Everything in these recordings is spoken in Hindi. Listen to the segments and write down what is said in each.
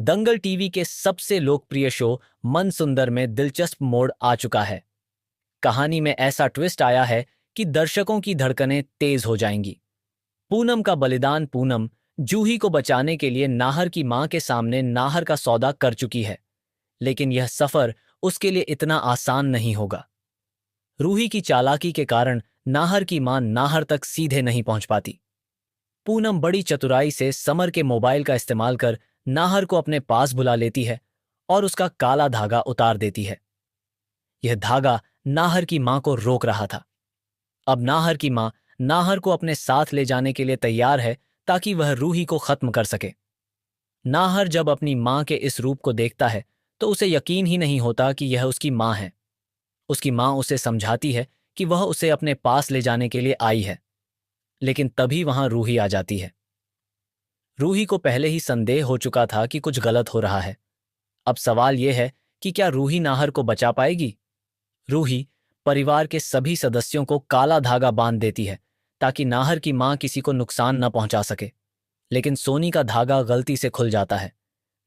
दंगल टीवी के सबसे लोकप्रिय शो मन सुंदर में दिलचस्प मोड़ आ चुका है। कहानी में ऐसा ट्विस्ट आया है कि दर्शकों की धड़कनें तेज हो जाएंगी। पूनम का बलिदान। पूनम जूही को बचाने के लिए नाहर की मां के सामने नाहर का सौदा कर चुकी है, लेकिन यह सफर उसके लिए इतना आसान नहीं होगा। रूही की चालाकी के कारण नाहर की मां नाहर तक सीधे नहीं पहुंच पाती। पूनम बड़ी चतुराई से समर के मोबाइल का इस्तेमाल कर नाहर को अपने पास बुला लेती है और उसका काला धागा उतार देती है। यह धागा नाहर की मां को रोक रहा था। अब नाहर की मां नाहर को अपने साथ ले जाने के लिए तैयार है ताकि वह रूही को खत्म कर सके। नाहर जब अपनी मां के इस रूप को देखता है तो उसे यकीन ही नहीं होता कि यह उसकी मां है। उसकी मां उसे समझाती है कि वह उसे अपने पास ले जाने के लिए आई है, लेकिन तभी वहां रूही आ जाती है। रूही को पहले ही संदेह हो चुका था कि कुछ गलत हो रहा है। अब सवाल यह है कि क्या रूही नाहर को बचा पाएगी। रूही परिवार के सभी सदस्यों को काला धागा बांध देती है ताकि नाहर की मां किसी को नुकसान न पहुंचा सके, लेकिन सोनी का धागा गलती से खुल जाता है।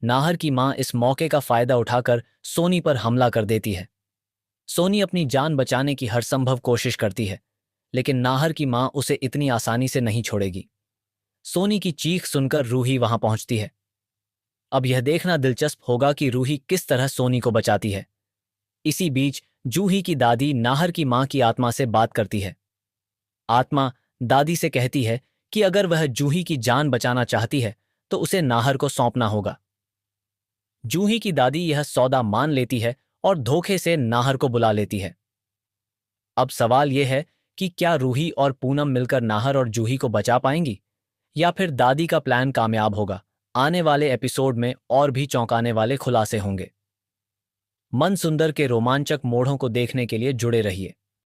नाहर की मां इस मौके का फायदा उठाकर सोनी पर हमला कर देती है। सोनी अपनी जान बचाने की हर संभव कोशिश करती है, लेकिन नाहर की मां उसे इतनी आसानी से नहीं छोड़ेगी। सोनी की चीख सुनकर रूही वहां पहुंचती है। अब यह देखना दिलचस्प होगा कि रूही किस तरह सोनी को बचाती है। इसी बीच जूही की दादी नाहर की मां की आत्मा से बात करती है। आत्मा दादी से कहती है कि अगर वह जूही की जान बचाना चाहती है तो उसे नाहर को सौंपना होगा। जूही की दादी यह सौदा मान लेती है और धोखे से नाहर को बुला लेती है। अब सवाल यह है कि क्या रूही और पूनम मिलकर नाहर और जूही को बचा पाएंगी, या फिर दादी का प्लान कामयाब होगा। आने वाले एपिसोड में और भी चौंकाने वाले खुलासे होंगे। मन सुंदर के रोमांचक मोड़ों को देखने के लिए जुड़े रहिए।